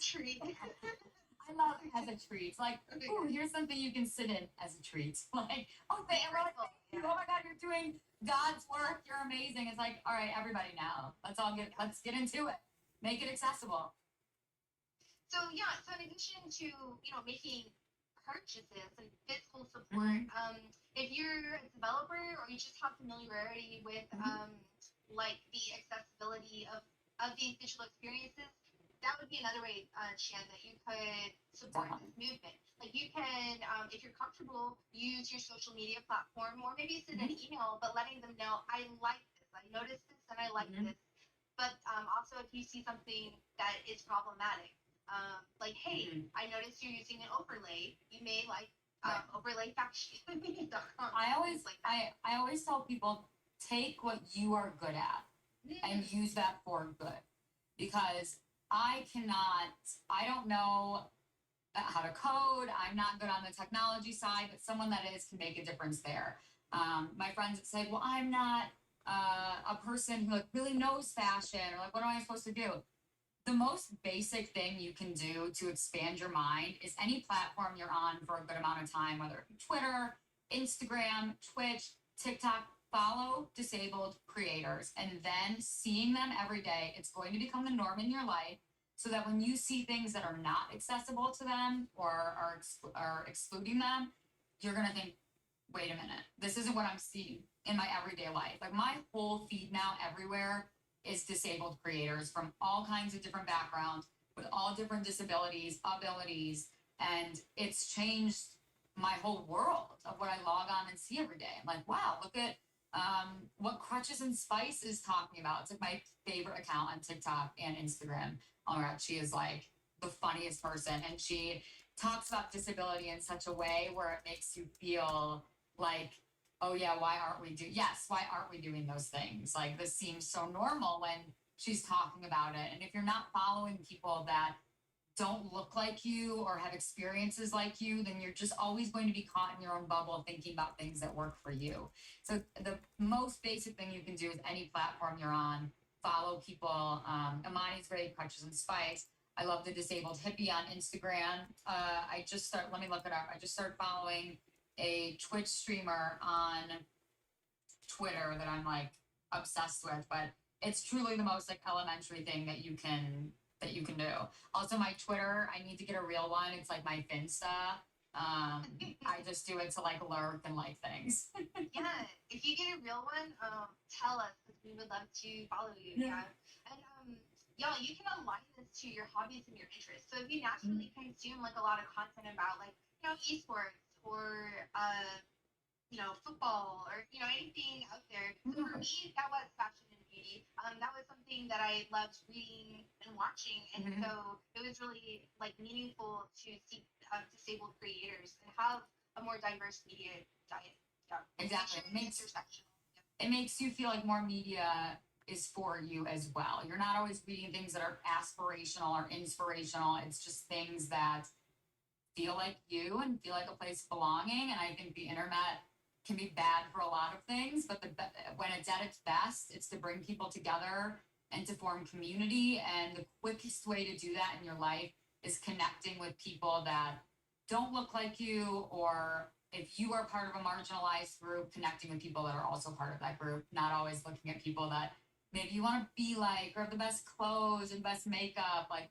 treat. I love it as a treat. Like, ooh, here's something you can sit in as a treat. Like, oh, thank you. Oh my God, you're doing God's work. You're amazing. It's like, all right, everybody now. Let's get into it. Make it accessible. So yeah, so in addition to making purchases and physical support, if you're a developer or you just have familiarity with like the accessibility of these digital experiences, that would be another way, Shan, that you could support this movement. Like you can, if you're comfortable, use your social media platform, or maybe send an email, but letting them know, I like this, I noticed this, and I like this. But also, if you see something that is problematic, like, hey, I noticed you're using an overlay. You may like overlayfactory.com. I always tell people, take what you are good at and use that for good, because I don't know how to code. I'm not good on the technology side, but someone that is can make a difference there. My friends that say, well, I'm not a person who like really knows fashion, or like, what am I supposed to do? The most basic thing you can do to expand your mind is any platform you're on for a good amount of time, whether it be Twitter, Instagram, Twitch, TikTok, follow disabled creators, and then seeing them every day, it's going to become the norm in your life, so that when you see things that are not accessible to them or are excluding them, you're going to think, wait a minute, this isn't what I'm seeing in my everyday life. Like my whole feed now everywhere is disabled creators from all kinds of different backgrounds with all different disabilities, abilities, and it's changed my whole world of what I log on and see every day. I'm like, wow, look at what Crutches and Spice is talking about. It's like my favorite account on TikTok and Instagram. Oh my God, she is like the funniest person, and she talks about disability in such a way where it makes you feel like, oh yeah, why aren't we doing those things? Like this seems so normal when she's talking about it. And if you're not following people that don't look like you or have experiences like you, then you're just always going to be caught in your own bubble thinking about things that work for you. So the most basic thing you can do is any platform you're on, follow people. Amani's great, Crutches and Spice. I love the Disabled Hippie on Instagram. Let me look it up. I just started following a Twitch streamer on Twitter that I'm like obsessed with, but it's truly the most like elementary thing that you can do. Also, my Twitter, I need to get a real one. It's like my Finsta. I just do it to like lurk and like things. Yeah, if you get a real one, tell us, because we would love to follow you. Yeah, and y'all, you can align this to your hobbies and your interests. So if you naturally consume like a lot of content about like esports or football or anything out there. So for me, that was fashion and beauty. That was something that I loved reading and watching, and so it was really like meaningful to see disabled creators and have a more diverse media diet. Yeah, exactly. It makes you feel like more media is for you as well. You're not always reading things that are aspirational or inspirational. It's just things that feel like you and feel like a place of belonging. And I think the internet can be bad for a lot of things, but when it's at its best, it's to bring people together and to form community. And the quickest way to do that in your life is connecting with people that don't look like you, or if you are part of a marginalized group, connecting with people that are also part of that group, not always looking at people that maybe you want to be like or have the best clothes and best makeup. Like,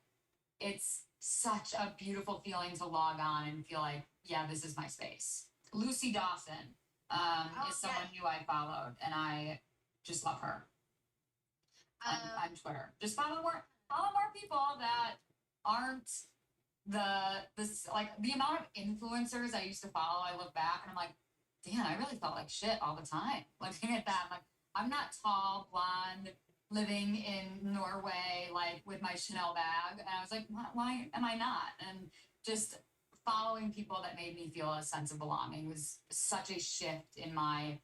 it's such a beautiful feeling to log on and feel like, yeah, this is my space. Lucy Dawson is someone who I followed, and I just love her. on Twitter. Just follow more people that aren't the amount of influencers I used to follow. I look back and I'm like, damn, I really felt like shit all the time. Looking at that, I'm like, I'm not tall, blonde, living in Norway, like with my Chanel bag. And I was like, why am I not? And just following people that made me feel a sense of belonging was such a shift in my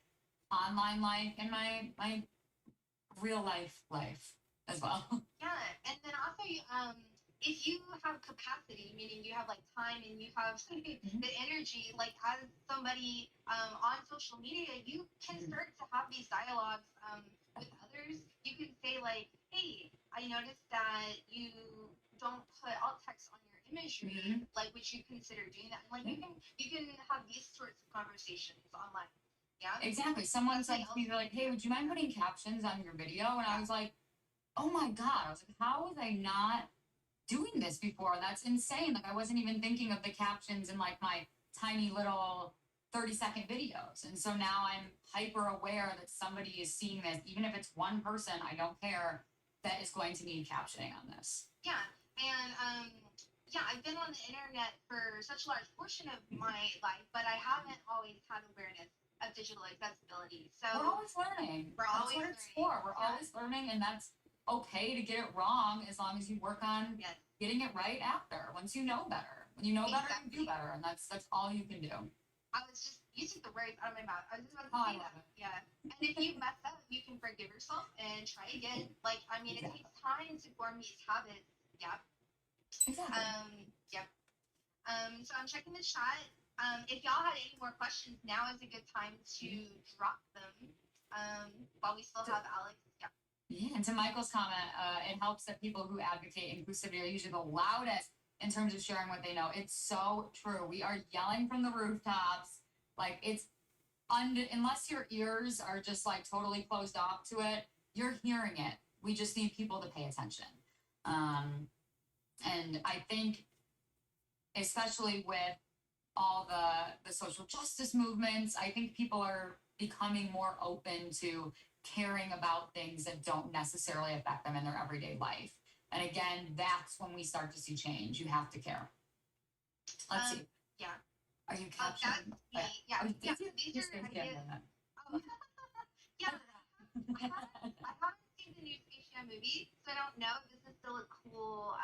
online life and my real life as well. Yeah, and then also, if you have capacity, meaning you have like time and you have the energy, like as somebody on social media, you can start to have these dialogues with others. You can say like, "Hey, I noticed that you don't put alt text on your imagery. Like, would you consider doing that?" And, like you can have these sorts of conversations online. Yeah. Exactly. Someone said to me, they're like, "Hey, would you mind putting captions on your video?" And I was like, oh my God. I was like, how was I not doing this before? That's insane. Like I wasn't even thinking of the captions in like my tiny little 30-second videos. And so now I'm hyper aware that somebody is seeing this, even if it's one person, I don't care, that is going to need captioning on this. Yeah. And yeah, I've been on the internet for such a large portion of my life, but I haven't always had awareness of digital accessibility. So we're always learning. That's always what it's for. We're always learning, and that's okay to get it wrong as long as you work on getting it right after. Once you know better. When you know better, you do better, and that's all you can do. You took the words out of my mouth. I was just about to say that. Yeah. And if you mess up, you can forgive yourself and try again. Like, I mean, it takes time to form these habits. Yeah. Exactly. Yep. So I'm checking the chat. If y'all had any more questions, now is a good time to drop them. While we still have Alex. Yeah. Yeah, and to Michael's comment, it helps that people who advocate inclusivity are usually the loudest in terms of sharing what they know. It's so true. We are yelling from the rooftops. Like it's unless your ears are just like totally closed off to it, you're hearing it. We just need people to pay attention. And I think, especially with all the social justice movements, I think people are becoming more open to caring about things that don't necessarily affect them in their everyday life. And again, that's when we start to see change. You have to care. Let's see. Yeah. Are you capturing? Yeah. These are ideas. Oh. Yeah. I haven't seen the new Space Jam movie, so I don't know if this is still a cool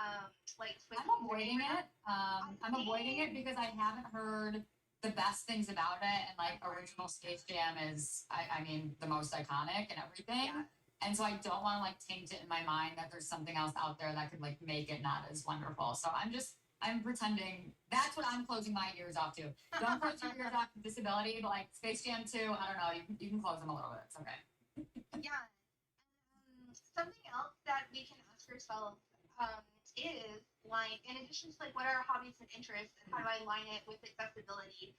like twist. I'm avoiding it. I'm avoiding it because I haven't heard the best things about it, and like original Space Jam is, I mean, the most iconic and everything. Yeah. And so I don't want to like taint it in my mind that there's something else out there that could like make it not as wonderful. So I'm pretending that's what I'm closing my ears off to. Don't close your ears off to disability, but like Space Jam 2, I don't know, you can close them a little bit. It's okay. Yeah. Something else that we can ask ourselves is like, in addition to like what are our hobbies and interests and how do I align it with accessibility?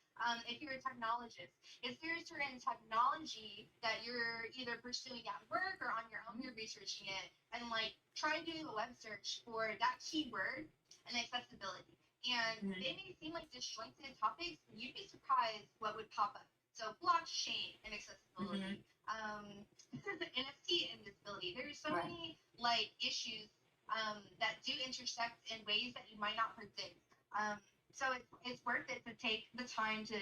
If you're a technologist, is there a certain technology that you're either pursuing at work or on your own, you're researching it, and like try doing a web search for that keyword and accessibility? And they may seem like disjointed topics, and you'd be surprised what would pop up. So blockchain and accessibility, NFT and disability. There's so many like issues that do intersect in ways that you might not predict. So it's worth it to take the time to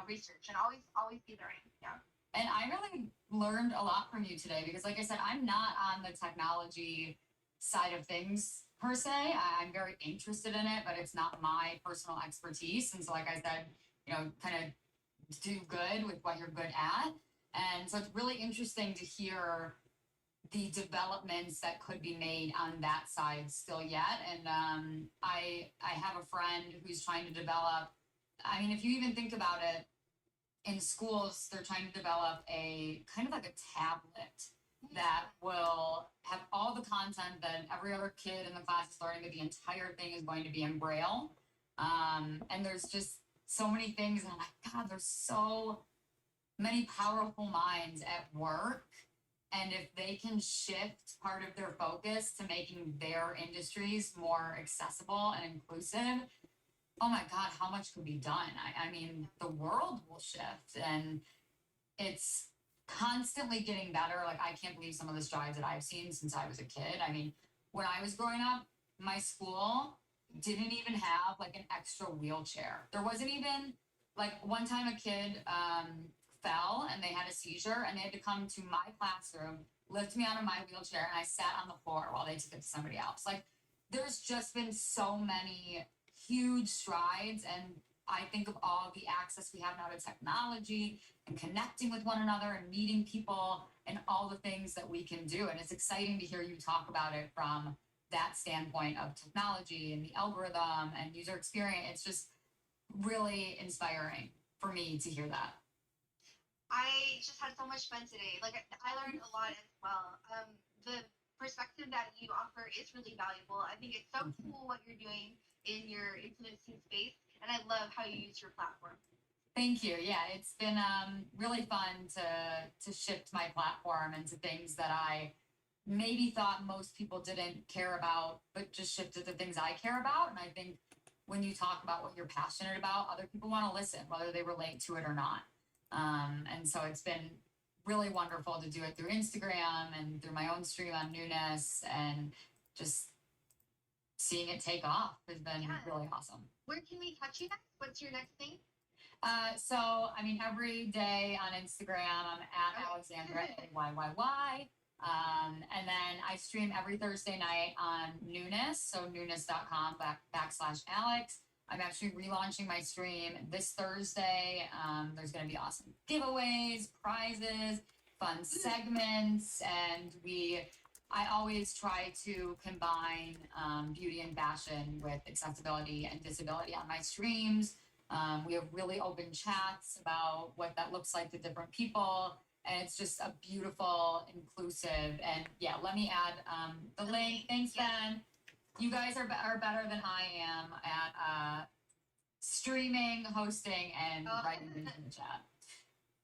research and always be learning. Yeah. And I really learned a lot from you today because, like I said, I'm not on the technology side of things per se. I'm very interested in it, but it's not my personal expertise. And so, like I said, kind of do good with what you're good at. And so it's really interesting to hear the developments that could be made on that side still yet. And I have a friend who's trying to develop, I mean, if you even think about it, in schools, they're trying to develop a kind of like a tablet that will have all the content that every other kid in the class is learning, but the entire thing is going to be in Braille. And there's just so many things, and I'm like, God, there's so many powerful minds at work. And if they can shift part of their focus to making their industries more accessible and inclusive, oh my God, how much could be done? I mean, the world will shift, and it's constantly getting better. Like, I can't believe some of the strides that I've seen since I was a kid. I mean, when I was growing up, my school didn't even have like an extra wheelchair. There wasn't even like one time a kid fell and they had a seizure and they had to come to my classroom, lift me out of my wheelchair, and I sat on the floor while they took it to somebody else. Like, there's just been so many huge strides, and I think of all the access we have now to technology and connecting with one another and meeting people and all the things that we can do. And it's exciting to hear you talk about it from that standpoint of technology and the algorithm and user experience. It's just really inspiring for me to hear that. I just had so much fun today. Like I learned a lot as well. The perspective that you offer is really valuable. I think it's so cool what you're doing in your influencing space, and I love how you use your platform. Thank you. Yeah, it's been really fun to shift my platform into things that I maybe thought most people didn't care about, but just shifted to things I care about. And I think when you talk about what you're passionate about, other people want to listen, whether they relate to it or not. And so it's been really wonderful to do it through Instagram and through my own stream on Newness, and just seeing it take off has been really awesome. Where can we catch you next? What's your next thing? So, I mean, every day on Instagram, I'm at Alexandra AYYY. And then I stream every Thursday night on Newness, so newness.com /Alex. I'm actually relaunching my stream this Thursday. There's going to be awesome giveaways, prizes, fun segments, and I always try to combine beauty and fashion with accessibility and disability on my streams. We have really open chats about what that looks like to different people. And it's just a beautiful, inclusive, and yeah, let me add the link. Thanks, Ben. You guys are better than I am at streaming, hosting, and writing things in the chat.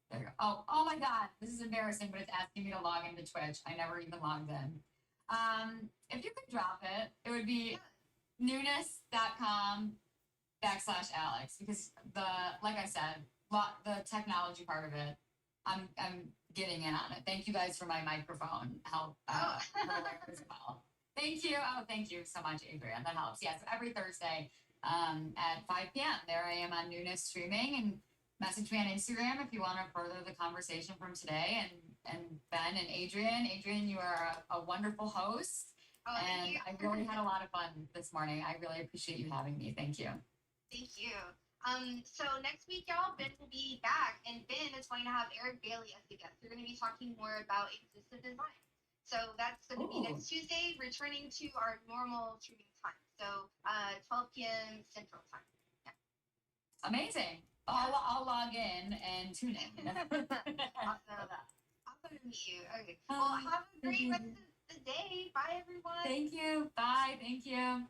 There you go. Oh my God, this is embarrassing, but it's asking me to log into Twitch. I never even logged in. If you could drop it, it would be newness.com /Alex, because like I said, the technology part of it, I'm getting in on it. Thank you guys for my microphone help as well. Thank you. Oh, thank you so much, Adrian. That helps. Yes, every Thursday at 5 p.m. There I am on Newness streaming, and message me on Instagram if you want to further the conversation from today. And Ben and Adrian. Adrian, you are a wonderful host. And I really had a lot of fun this morning. I really appreciate you having me. Thank you. Thank you. So next week, y'all, Ben will be back, and Ben is going to have Eric Bailey as the guest. We're going to be talking more about inclusive design. So that's going to be next Tuesday, returning to our normal streaming time. So 12 p.m. Central Time. Yeah. Amazing. I'll log in and tune in. Awesome. Awesome to meet you. Okay. Well, have a great rest of the day. Bye, everyone. Thank you. Bye. Thank you.